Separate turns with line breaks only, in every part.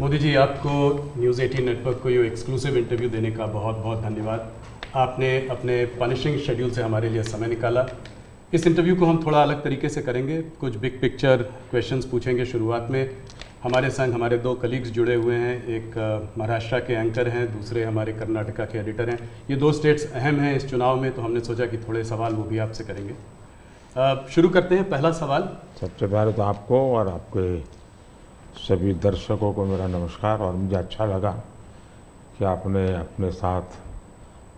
मोदी जी, आपको news 18 network को ये एक्सक्लूसिव इंटरव्यू देने का बहुत बहुत धन्यवाद। आपने अपने पनिशिंग शेड्यूल से हमारे लिए समय निकाला। इस इंटरव्यू को हम थोड़ा अलग तरीके से करेंगे, कुछ बिग पिक्चर क्वेश्चंस पूछेंगे। शुरुआत में हमारे संग हमारे दो कलीग्स जुड़े हुए हैं, एक महाराष्ट्र के एंकर हैं, दूसरे हमारे कर्नाटका के एडिटर हैं। ये दो स्टेट्स अहम हैं इस चुनाव में, तो हमने सोचा कि थोड़े सवाल वो भी आपसे करेंगे। शुरू करते हैं। पहला सवाल।
सबसे पहले तो आपको और आपके सभी दर्शकों को मेरा नमस्कार। और मुझे अच्छा लगा कि आपने अपने साथ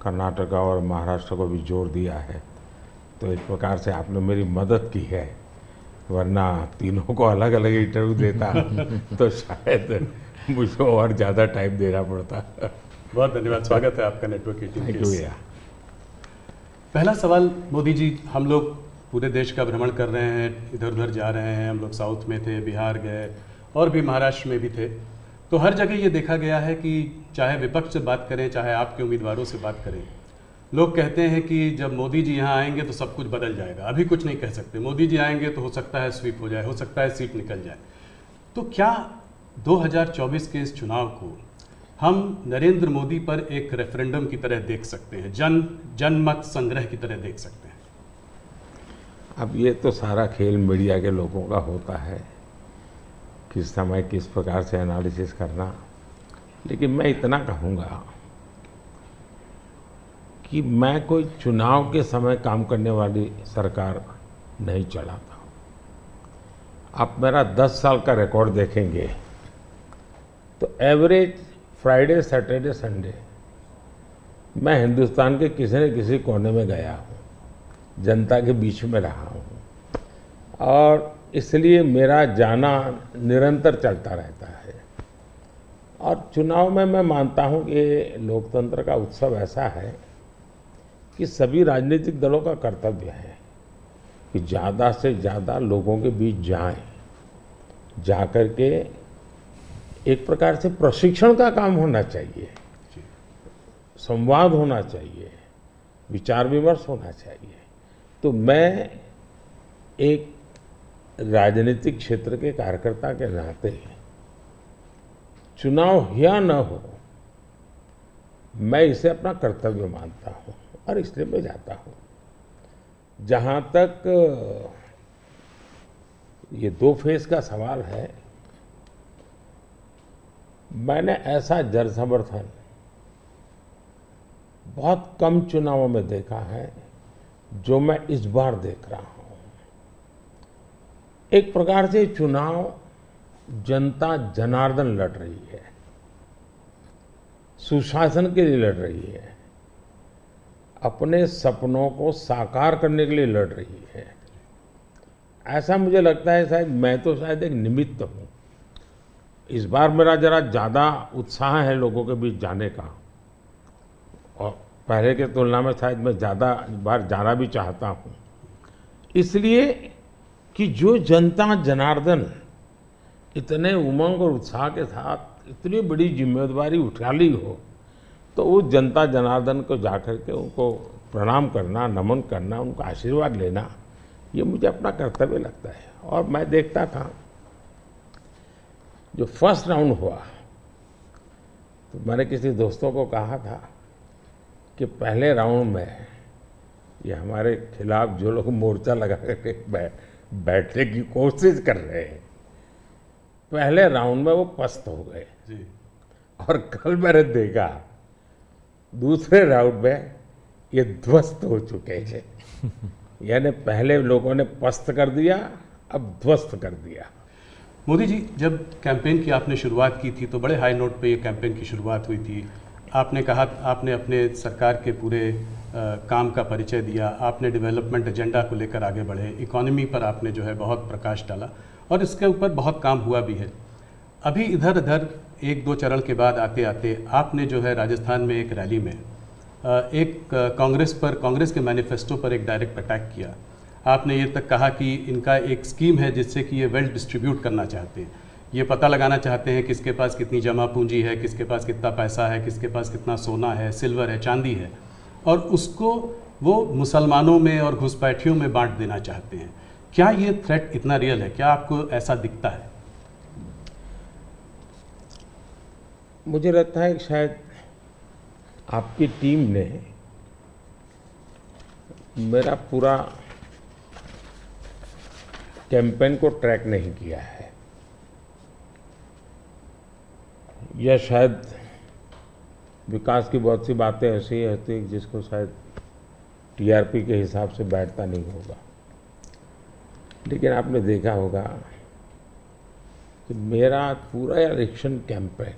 कर्नाटका और महाराष्ट्र को भी जोड़ दिया है, तो एक प्रकार से आपने मेरी मदद की है, वरना तीनों को अलग अलग इंटरव्यू देता तो शायद मुझे और ज़्यादा टाइम देना पड़ता।
बहुत धन्यवाद, स्वागत है आपका नेटवर्क 18 के। पहला सवाल मोदी जी, हम लोग पूरे देश का भ्रमण कर रहे हैं, इधर उधर जा रहे हैं। हम लोग साउथ में थे, बिहार गए और भी महाराष्ट्र में भी थे। तो हर जगह ये देखा गया है कि चाहे विपक्ष से बात करें, चाहे आपके उम्मीदवारों से बात करें, लोग कहते हैं कि जब मोदी जी यहाँ आएंगे तो सब कुछ बदल जाएगा। अभी कुछ नहीं कह सकते, मोदी जी आएंगे तो हो सकता है स्वीप हो जाए, हो सकता है सीट निकल जाए। तो क्या 2024 के इस चुनाव को हम नरेंद्र मोदी पर एक रेफरेंडम की तरह देख सकते हैं, जनमत संग्रह की तरह देख सकते हैं?
अब ये तो सारा खेल मीडिया के लोगों का होता है, किस समय किस प्रकार से एनालिसिस करना। लेकिन मैं इतना कहूँगा कि मैं कोई चुनाव के समय काम करने वाली सरकार नहीं चलाता हूँ। आप मेरा 10 साल का रिकॉर्ड देखेंगे तो एवरेज फ्राइडे, सैटरडे, संडे मैं हिंदुस्तान के किसी न किसी कोने में गया हूँ, जनता के बीच में रहा हूँ, और इसलिए मेरा जाना निरंतर चलता रहता है। और चुनाव में मैं मानता हूँ कि लोकतंत्र का उत्सव ऐसा है कि सभी राजनीतिक दलों का कर्तव्य है कि ज़्यादा से ज़्यादा लोगों के बीच जाएं, जाकर के एक प्रकार से प्रशिक्षण का काम होना चाहिए, संवाद होना चाहिए, विचार विमर्श होना चाहिए। तो मैं एक राजनीतिक क्षेत्र के कार्यकर्ता के नाते चुनाव या न हो, मैं इसे अपना कर्तव्य मानता हूं और इसलिए मैं जाता हूं। जहां तक ये 2 फेज का सवाल है, मैंने ऐसा जन समर्थन बहुत कम चुनावों में देखा है जो मैं इस बार देख रहा हूं। एक प्रकार से चुनाव जनता जनार्दन लड़ रही है, सुशासन के लिए लड़ रही है, अपने सपनों को साकार करने के लिए लड़ रही है। ऐसा मुझे लगता है, शायद मैं तो शायद एक निमित्त हूं। इस बार मेरा जरा ज़्यादा उत्साह है लोगों के बीच जाने का, और पहले के तुलना में शायद मैं ज़्यादा बार जाना भी चाहता हूं, इसलिए कि जो जनता जनार्दन इतने उमंग और उत्साह के साथ इतनी बड़ी जिम्मेदारी उठा ली हो, तो उस जनता जनार्दन को जाकर के उनको प्रणाम करना, नमन करना, उनका आशीर्वाद लेना, ये मुझे अपना कर्तव्य लगता है। और मैं देखता था जो फर्स्ट राउंड हुआ, तो मैंने किसी दोस्तों को कहा था कि पहले राउंड में ये हमारे खिलाफ जो लोग मोर्चा लगा करके बैठने की कोशिश कर रहे हैं, पहले राउंड में वो पस्त हो गए जी। और कल मैंने देखा दूसरे राउंड में ये ध्वस्त हो चुके हैं। यानी पहले लोगों ने पस्त कर दिया, अब ध्वस्त कर दिया।
मोदी जी, जब कैंपेन की आपने शुरुआत की थी तो बड़े हाई नोट पे ये कैंपेन की शुरुआत हुई थी। आपने कहा, आपने अपने सरकार के पूरे काम का परिचय दिया, आपने डेवलपमेंट एजेंडा को लेकर आगे बढ़े, इकोनॉमी पर आपने जो है बहुत प्रकाश डाला, और इसके ऊपर बहुत काम हुआ भी है। अभी इधर उधर 1-2 चरण के बाद आते आते आपने जो है राजस्थान में एक रैली में एक कांग्रेस के मैनिफेस्टो पर एक डायरेक्ट अटैक किया। आपने ये तक कहा कि इनका एक स्कीम है जिससे कि ये वेल्थ डिस्ट्रीब्यूट करना चाहते हैं, ये पता लगाना चाहते हैं किसके पास कितनी जमा पूंजी है, किसके पास कितना पैसा है, किसके पास कितना सोना है, सिल्वर है, चांदी है, और उसको वो मुसलमानों में और घुसपैठियों में बांट देना चाहते हैं। क्या ये थ्रेट इतना रियल है? क्या आपको ऐसा दिखता है?
मुझे लगता है कि शायद आपकी टीम ने मेरा पूरा कैंपेन को ट्रैक नहीं किया है, या शायद विकास की बहुत सी बातें ऐसी होती हैं जिसको शायद टीआरपी के हिसाब से बैठता नहीं होगा। लेकिन आपने देखा होगा कि मेरा पूरा इलेक्शन कैंपेन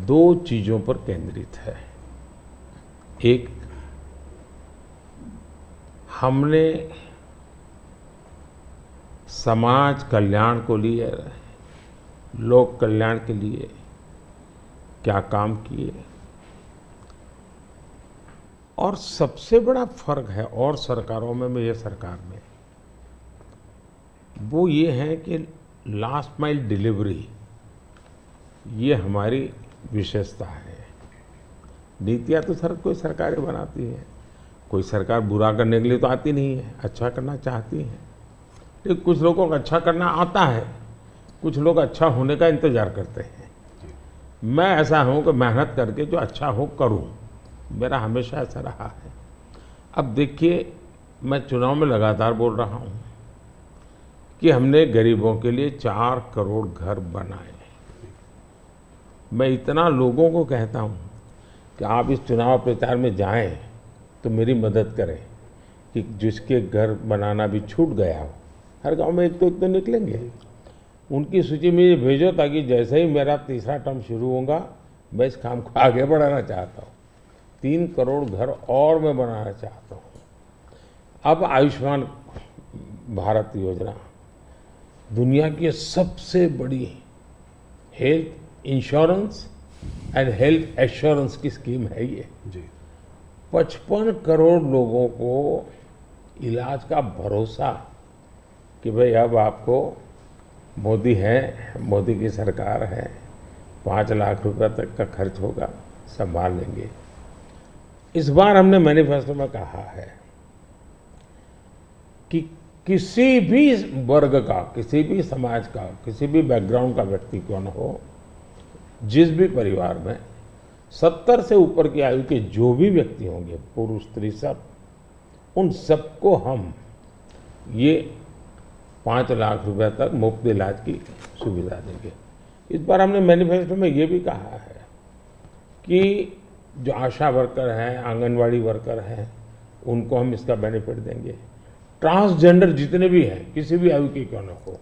दो चीजों पर केंद्रित है। एक, हमने समाज कल्याण को लिए, लोक कल्याण के लिए क्या काम किए, और सबसे बड़ा फर्क है और सरकारों में ये सरकार में, वो ये है कि लास्ट माइल डिलीवरी ये हमारी विशेषता है। नीतियाँ तो कोई सरकारें बनाती है, कोई सरकार बुरा करने के लिए तो आती नहीं है, अच्छा करना चाहती है। लेकिन कुछ लोगों को अच्छा करना आता है, कुछ लोग अच्छा होने का इंतजार करते हैं। मैं ऐसा हूं कि मेहनत करके जो अच्छा हो करूं, मेरा हमेशा ऐसा रहा है। अब देखिए, मैं चुनाव में लगातार बोल रहा हूं कि हमने गरीबों के लिए 4 करोड़ घर बनाए। मैं इतना लोगों को कहता हूं कि आप इस चुनाव प्रचार में जाएं तो मेरी मदद करें कि जिसके घर बनाना भी छूट गया हो, हर गांव में एक तो निकलेंगे, उनकी सूची में ये भेजो, ताकि जैसे ही मेरा तीसरा टर्म शुरू होगा मैं इस काम को आगे बढ़ाना चाहता हूँ। 3 करोड़ घर और मैं बनाना चाहता हूँ। अब आयुष्मान भारत योजना दुनिया की सबसे बड़ी health insurance and health assurance की स्कीम है ये
जी।
55 करोड़ लोगों को इलाज का भरोसा कि भाई अब आपको मोदी है, मोदी की सरकार है, 5 लाख रुपए तक का खर्च होगा, संभाल लेंगे। इस बार हमने मैनिफेस्टो में कहा है कि किसी भी वर्ग का, किसी भी समाज का, किसी भी बैकग्राउंड का व्यक्ति क्यों न हो, जिस भी परिवार में 70 से ऊपर की आयु के जो भी व्यक्ति होंगे, पुरुष स्त्री सब, उन सबको हम ये 5 लाख रुपए तक मुफ्त इलाज की सुविधा देंगे। इस बार हमने मैनिफेस्टो में ये भी कहा है कि जो आशा वर्कर हैं, आंगनवाड़ी वर्कर हैं, उनको हम इसका बेनिफिट देंगे। ट्रांसजेंडर जितने भी हैं, किसी भी आयु के क्यों न हो,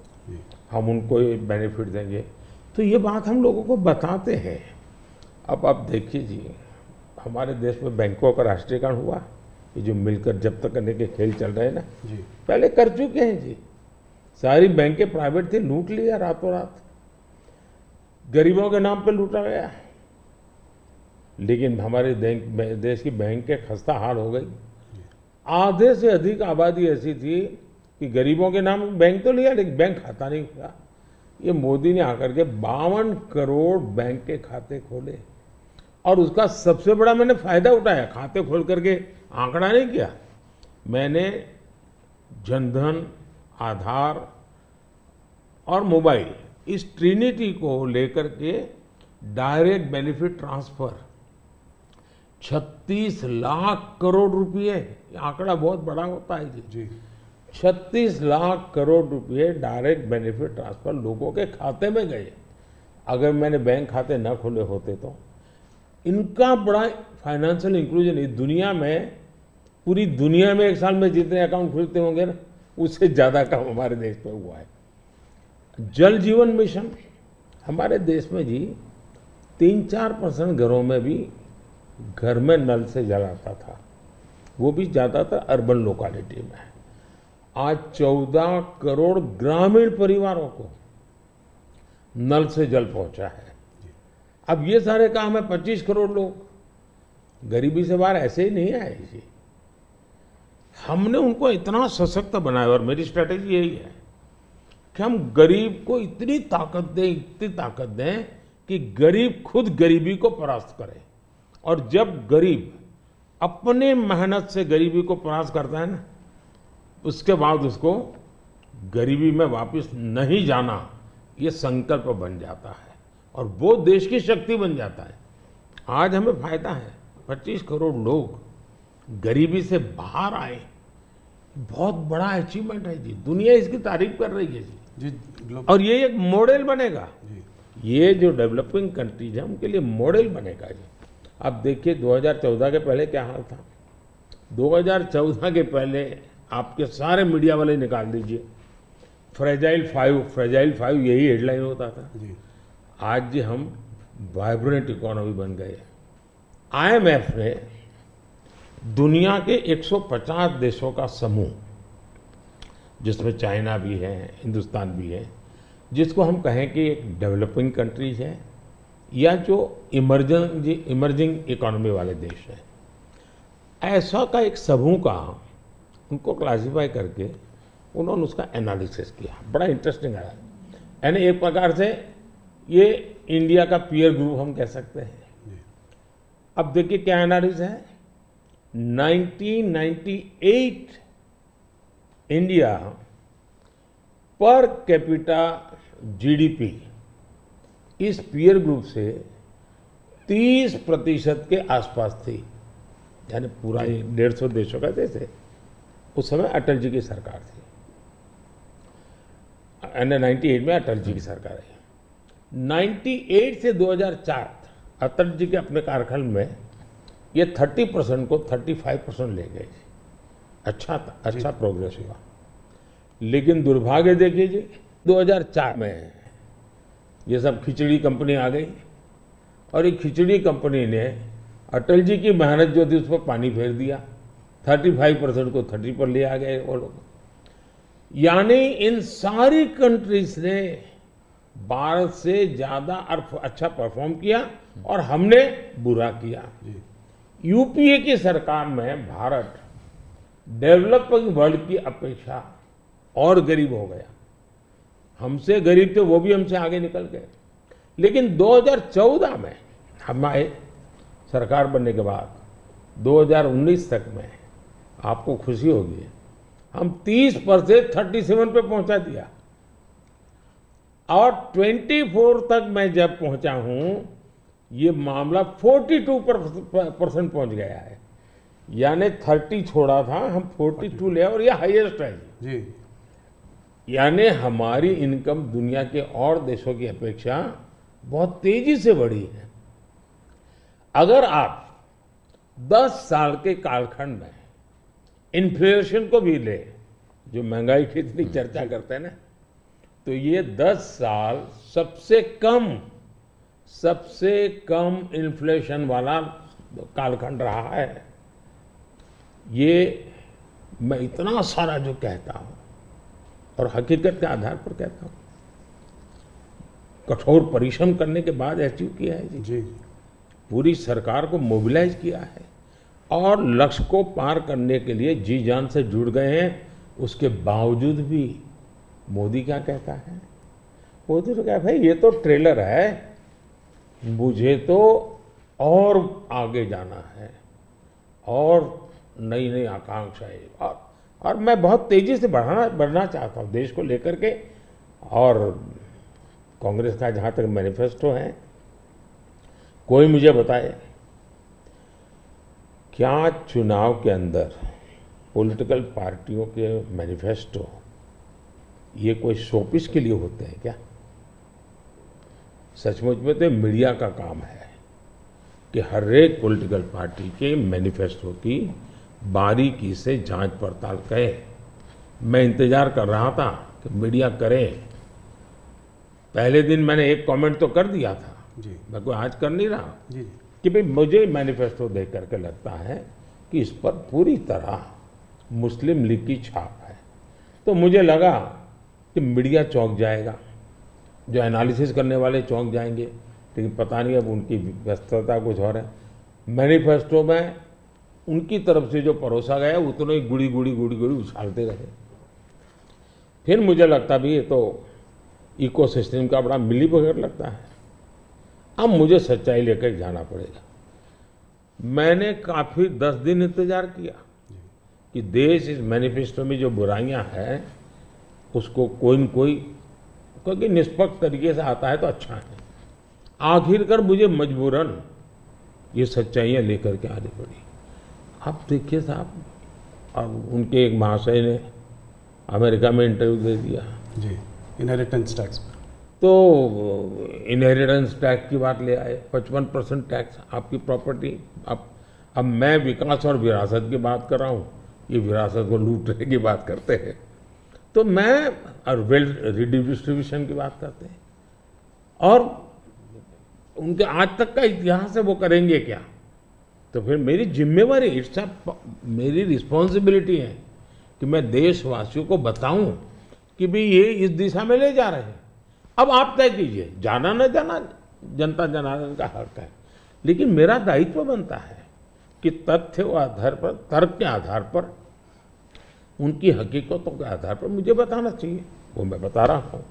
हम उनको ये बेनिफिट देंगे। तो ये बात हम लोगों को बताते हैं। अब आप देखिए जी, हमारे देश में बैंकों का राष्ट्रीयकरण हुआ, ये जो मिलकर जब्त करने के खेल चल रहे हैं ना
जी,
पहले कर चुके हैं जी। सारी बैंकें प्राइवेट थी, लूट लिया रातों रात, गरीबों के नाम पे लूटा गया। लेकिन हमारे देश की बैंकें खस्ता हाल हो गई। आधे से अधिक आबादी ऐसी थी कि गरीबों के नाम बैंक तो लिया, लेकिन बैंक खाता नहीं खुला। ये मोदी ने आकर के 52 करोड़ बैंक के खाते खोले, और उसका सबसे बड़ा मैंने फायदा उठाया। खाते खोल करके आंकड़ा नहीं किया मैंने, जनधन, आधार और मोबाइल, इस ट्रिनिटी को लेकर के direct benefit transfer 36 lakh crore रुपए, आंकड़ा बहुत बड़ा होता है जी। 36 लाख करोड़ रुपए डायरेक्ट बेनिफिट ट्रांसफर लोगों के खाते में गए। अगर मैंने बैंक खाते न खोले होते तो इनका बड़ा फाइनेंशियल इंक्लूजन इस दुनिया में, पूरी दुनिया में एक साल में जितने अकाउंट खुलते होंगे ना, उससे ज्यादा काम हमारे देश में हुआ है। जल जीवन मिशन हमारे देश में जी 3-4% घरों में भी घर में नल से जल आता था, वो भी ज्यादातर अर्बन लोकेलिटी में। आज 14 करोड़ ग्रामीण परिवारों को नल से जल पहुंचा है। अब ये सारे काम है, 25 करोड़ लोग गरीबी से बाहर ऐसे ही नहीं आए जी। हमने उनको इतना सशक्त बनाया, और मेरी स्ट्रेटेजी यही है कि हम गरीब को इतनी ताकत दें कि गरीब खुद गरीबी को परास्त करे। और जब गरीब अपने मेहनत से गरीबी को परास्त करता है ना, उसके बाद उसको गरीबी में वापस नहीं जाना, ये संकल्प बन जाता है। और वो देश की शक्ति बन जाता है। आज हमें फायदा है, 25 करोड़ लोग गरीबी से बाहर आए, बहुत बड़ा अचीवमेंट है जी, दुनिया इसकी तारीफ कर रही है जी। और ये एक मॉडल बनेगा, ये जो डेवलपिंग कंट्रीज है उनके लिए मॉडल बनेगा जी। अब देखिए 2014 के पहले क्या हाल था। 2014 के पहले आपके सारे मीडिया वाले निकाल दीजिए, फ्रेजाइल फाइव यही हेडलाइन होता था जी। आज जी हम वाइब्रेंट इकोनॉमी बन गए। IMF ने दुनिया के 150 देशों का समूह, जिसमें चाइना भी है, हिंदुस्तान भी है, जिसको हम कहें कि एक डेवलपिंग कंट्रीज है या जो इमर्जिंग इकोनॉमी वाले देश हैं, ऐसा का एक समूह का उनको क्लासिफाई करके उन्होंने उसका एनालिसिस किया। बड़ा इंटरेस्टिंग है, यानी एक प्रकार से ये इंडिया का पीयर ग्रुप हम कह सकते हैं। अब देखिए क्या एनालिसिस है। 1998 इंडिया पर कैपिटा GDP इस पीयर ग्रुप से 30% के आसपास थी, यानी पूरा ये 150 देशों का देश है। उस समय अटल जी की सरकार थी, 98 में अटल जी की सरकार है। 98 से 2004 अटल जी के अपने कार्यकाल में ये 30% को 35% ले गए। अच्छा प्रोग्रेस हुआ, लेकिन दुर्भाग्य देखिए जी 2004 में ये सब खिचड़ी कंपनी आ गई और ये खिचड़ी कंपनी ने अटल जी की मेहनत जो थी उस पर पानी फेर दिया। 35% को 30 पर ले आ गए वो लोग। यानी इन सारी कंट्रीज ने भारत से ज्यादा अच्छा परफॉर्म किया और हमने बुरा किया। यूपीए की सरकार में भारत डेवलपिंग वर्ल्ड की अपेक्षा और गरीब हो गया। हमसे गरीब थे, वो भी हमसे आगे निकल गए। लेकिन 2014 में हमारे सरकार बनने के बाद 2019 तक में आपको खुशी होगी, हम 30 पर से 37 पे पहुंचा दिया और 24 तक मैं जब पहुंचा हूं ये मामला 42% पहुंच गया है। यानी 30 छोड़ा था, हम 42 ले और ये हाईएस्ट है जी। यानी हमारी इनकम दुनिया के और देशों की अपेक्षा बहुत तेजी से बढ़ी है। अगर आप 10 साल के कालखंड में इन्फ्लेशन को भी ले, जो महंगाई की इतनी चर्चा करते हैं ना, तो ये 10 साल सबसे कम इन्फ्लेशन वाला कालखंड रहा है। ये मैं इतना सारा जो कहता हूं और हकीकत के आधार पर कहता हूं, कठोर परिश्रम करने के बाद अचीव किया है जी। पूरी सरकार को मोबिलाइज किया है और लक्ष्य को पार करने के लिए जी जान से जुड़ गए हैं। उसके बावजूद भी मोदी क्या कहता है? मोदी तो कहता है भाई ये तो ट्रेलर है, मुझे तो और आगे जाना है और नई नई आकांक्षाएं और मैं बहुत तेजी से बढ़ना चाहता हूं देश को लेकर के। और कांग्रेस का जहां तक मैनिफेस्टो है, कोई मुझे बताए क्या चुनाव के अंदर पॉलिटिकल पार्टियों के मैनिफेस्टो ये कोई शोपीस के लिए होते हैं क्या? सचमुच में तो मीडिया का काम है कि हर एक पॉलिटिकल पार्टी के मैनिफेस्टो की बारीकी से जांच पड़ताल करे। मैं इंतजार कर रहा था कि मीडिया करे। पहले दिन मैंने एक कमेंट तो कर दिया था जी, मैं कोई आज कर नहीं रहा जी, कि भाई मुझे मैनिफेस्टो देख करके लगता है कि इस पर पूरी तरह मुस्लिम लीग की छाप है। तो मुझे लगा कि मीडिया चौंक जाएगा, जो एनालिसिस करने वाले चौंक जाएंगे, लेकिन पता नहीं अब उनकी व्यस्तता कुछ और है। मैनिफेस्टो में उनकी तरफ से जो परोसा गया उतना ही गुड़ी उछालते रहे। फिर मुझे लगता भी ये तो इकोसिस्टम का बड़ा मिलीबग लगता है। अब मुझे सच्चाई लेकर जाना पड़ेगा। मैंने काफी 10 दिन इंतजार किया कि देश इस मैनिफेस्टो में जो बुराइयां हैं उसको कोई न कोई, क्योंकि निष्पक्ष तरीके से आता है तो अच्छा है, आखिरकार मुझे मजबूरन ये सच्चाइयाँ लेकर के आनी पड़ी। आप देखिए साहब, अब उनके एक महाशय ने अमेरिका में इंटरव्यू दे दिया,
जी, इनहेरिटेंस टैक्स पर।
तो इनहेरिटेंस टैक्स की बात ले आए, 55% टैक्स आपकी प्रॉपर्टी। अब मैं विकास और विरासत की बात कर रहा हूँ, ये विरासत को लूटने की बात करते हैं। तो मैं और वेल्थ रिडिस्ट्रीब्यूशन की बात करते हैं, और उनके आज तक का इतिहास है, वो करेंगे क्या? तो फिर मेरी जिम्मेवारी, मेरी रिस्पॉन्सिबिलिटी है कि मैं देशवासियों को बताऊं कि भाई ये इस दिशा में ले जा रहे हैं। अब आप तय कीजिए, जाना न जाना जनता जनार्दन का हक है, लेकिन मेरा दायित्व बनता है कि तथ्य के आधार पर, तर्क के आधार पर, उनकी हकीकतों के आधार पर मुझे बताना चाहिए, वो मैं बता रहा हूँ।